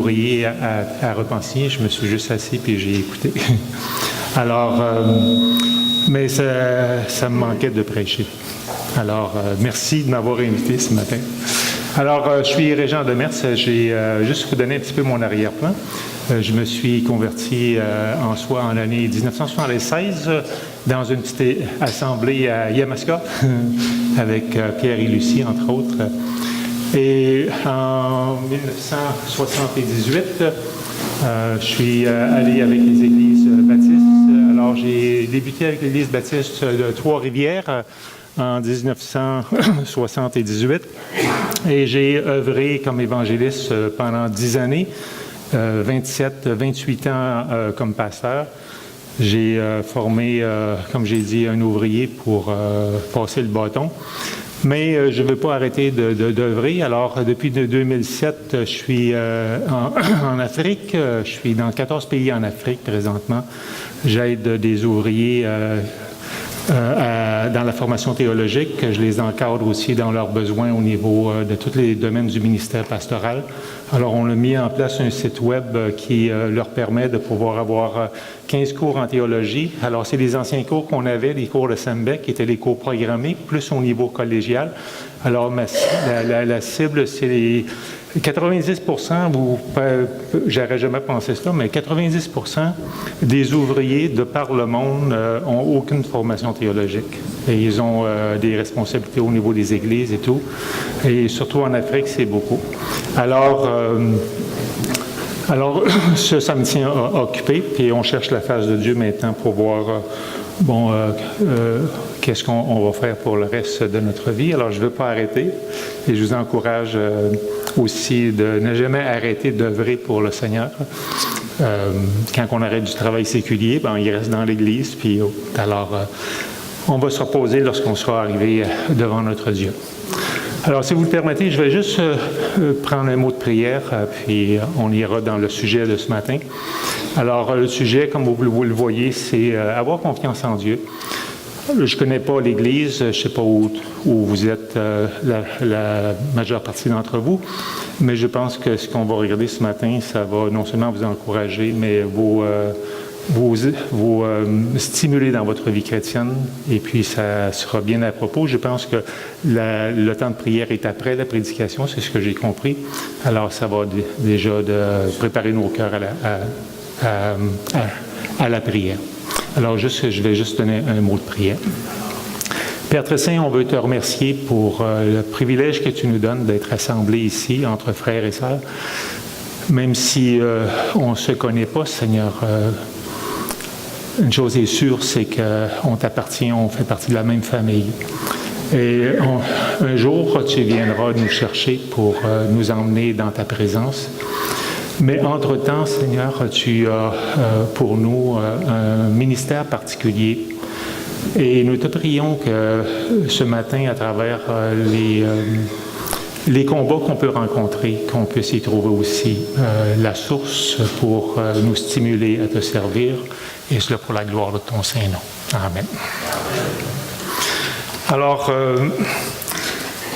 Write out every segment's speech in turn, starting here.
ouvriers à Repentigny. Je me suis juste assis puis j'ai écouté. Alors, mais ça me manquait de prêcher. Alors, merci de m'avoir invité ce matin. Alors, je suis Régent Demers. J'ai juste vous donner un petit peu mon arrière-plan. Je me suis converti en soi en l'année 1976 dans une petite assemblée à Yamaska avec Pierre et Lucie, entre autres. Et en 1978, je suis allé avec les églises baptistes. Alors, j'ai débuté avec l'église baptiste de Trois-Rivières en 1978 et j'ai œuvré comme évangéliste pendant 10 années, 28 ans comme pasteur. J'ai formé, comme j'ai dit, un ouvrier pour passer le bâton. Mais je ne veux pas arrêter d'œuvrer. Alors, depuis 2007, je suis en Afrique. Je suis dans 14 pays en Afrique présentement. J'aide des ouvriers dans la formation théologique. Je les encadre aussi dans leurs besoins au niveau de tous les domaines du ministère pastoral. Alors, on a mis en place un site web qui leur permet de pouvoir avoir 15 cours en théologie. Alors, c'est les anciens cours qu'on avait, les cours de Sembec, qui étaient les cours programmés, plus au niveau collégial. Alors, la cible, c'est les 90 j'aurais jamais pensé ça, mais 90 des ouvriers de par le monde n'ont aucune formation théologique. Et ils ont des responsabilités au niveau des églises et tout. Et surtout en Afrique, c'est beaucoup. Alors, ça me tient occupé, puis on cherche la face de Dieu maintenant pour voir, qu'est-ce qu'on va faire pour le reste de notre vie. Alors, je ne veux pas arrêter, et je vous encourage aussi de ne jamais arrêter d'œuvrer pour le Seigneur. Quand on arrête du travail séculier, il reste dans l'Église, puis alors, on va se reposer lorsqu'on sera arrivé devant notre Dieu. Alors, si vous le permettez, je vais juste prendre un mot de prière, puis on ira dans le sujet de ce matin. Alors, le sujet, comme vous le voyez, c'est avoir confiance en Dieu. Je ne connais pas l'Église, je ne sais pas où vous êtes, la majeure partie d'entre vous, mais je pense que ce qu'on va regarder ce matin, ça va non seulement vous encourager, mais vous stimuler dans votre vie chrétienne, et puis ça sera bien à propos. Je pense que le temps de prière est après la prédication, c'est ce que j'ai compris. Alors, ça va déjà de préparer nos cœurs à la prière. Alors, je vais juste donner un mot de prière. Père très saint, on veut te remercier pour le privilège que tu nous donnes d'être assemblés ici, entre frères et sœurs. Même si on ne se connaît pas, Seigneur, une chose est sûre, c'est qu'on t'appartient, on fait partie de la même famille. Et un jour, tu viendras nous chercher pour nous emmener dans ta présence. Mais entre-temps, Seigneur, tu as pour nous un ministère particulier. Et nous te prions que ce matin, à travers les combats qu'on peut rencontrer, qu'on puisse y trouver aussi la source pour nous stimuler à te servir, et cela pour la gloire de ton Saint-Nom. Amen. Alors,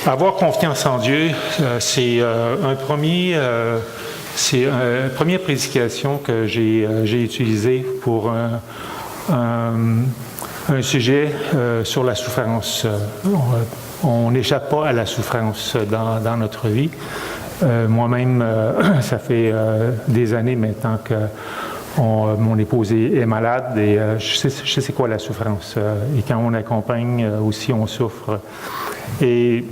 avoir confiance en Dieu, c'est c'est une première prédication que j'ai utilisée pour un sujet sur la souffrance. On n'échappe pas à la souffrance dans notre vie. Moi-même, ça fait des années maintenant que mon épouse est malade et je sais c'est quoi la souffrance. Et quand on accompagne aussi, on souffre. Et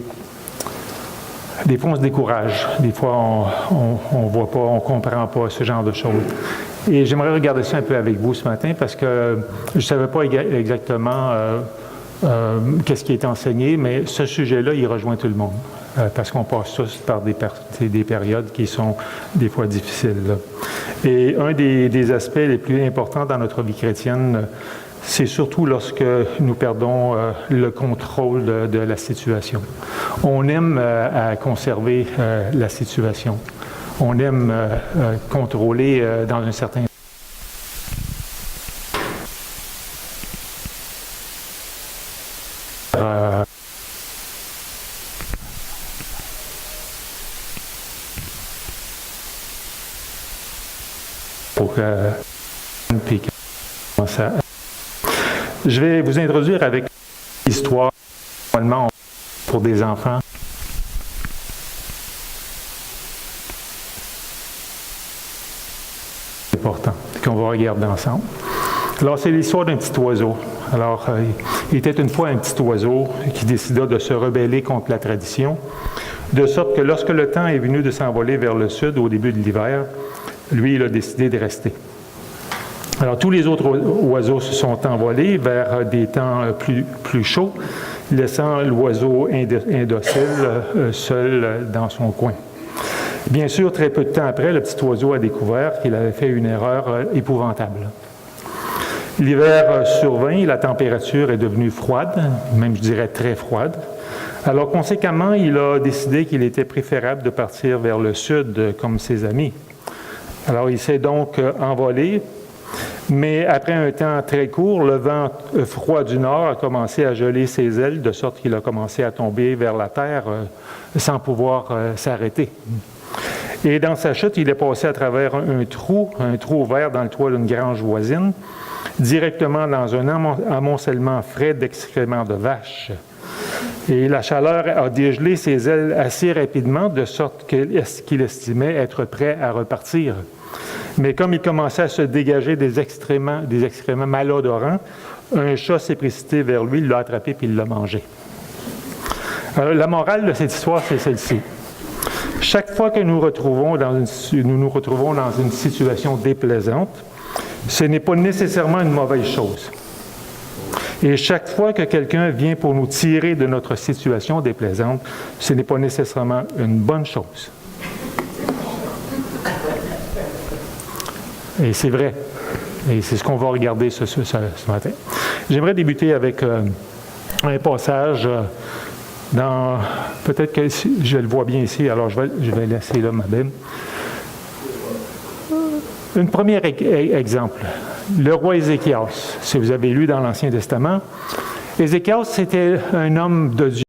des fois, on se décourage. Des fois, on voit pas, on comprend pas ce genre de choses. Et j'aimerais regarder ça un peu avec vous ce matin parce que je ne savais pas exactement qu'est-ce qui est enseigné, mais ce sujet-là, il rejoint tout le monde. Parce qu'on passe tous par des périodes qui sont des fois difficiles. Là. Et un des aspects les plus importants dans notre vie chrétienne, c'est surtout lorsque nous perdons le contrôle de la situation. On aime à conserver la situation. On aime contrôler dans un certain pour puis ça. Je vais vous introduire avec l'histoire pour des enfants. Important qu'on va regarder ensemble. Alors, c'est l'histoire d'un petit oiseau. Alors, il était une fois un petit oiseau qui décida de se rebeller contre la tradition, de sorte que lorsque le temps est venu de s'envoler vers le sud au début de l'hiver, lui, il a décidé de rester. Alors, tous les autres oiseaux se sont envolés vers des temps plus chauds, laissant l'oiseau indocile seul dans son coin. Bien sûr, très peu de temps après, le petit oiseau a découvert qu'il avait fait une erreur épouvantable. L'hiver survint, la température est devenue froide, même je dirais très froide. Alors conséquemment, il a décidé qu'il était préférable de partir vers le sud comme ses amis. Alors il s'est donc envolé, mais après un temps très court, le vent froid du nord a commencé à geler ses ailes, de sorte qu'il a commencé à tomber vers la terre sans pouvoir s'arrêter. Et dans sa chute, il est passé à travers un trou ouvert dans le toit d'une grange voisine, directement dans un amoncellement frais d'excréments de vaches. Et la chaleur a dégelé ses ailes assez rapidement, de sorte qu'il estimait être prêt à repartir. Mais comme il commençait à se dégager des excréments malodorants, un chat s'est précipité vers lui, il l'a attrapé puis il l'a mangé. Alors, la morale de cette histoire, c'est celle-ci. Chaque fois que nous nous retrouvons dans une situation déplaisante, ce n'est pas nécessairement une mauvaise chose. Et chaque fois que quelqu'un vient pour nous tirer de notre situation déplaisante, ce n'est pas nécessairement une bonne chose. Et c'est vrai. Et c'est ce qu'on va regarder ce matin. J'aimerais débuter avec un passage dans... Peut-être que je le vois bien ici, alors je vais laisser là ma Bible. Un premier exemple, le roi Ézéchias. Si vous avez lu dans l'Ancien Testament, Ézéchias, c'était un homme de Dieu.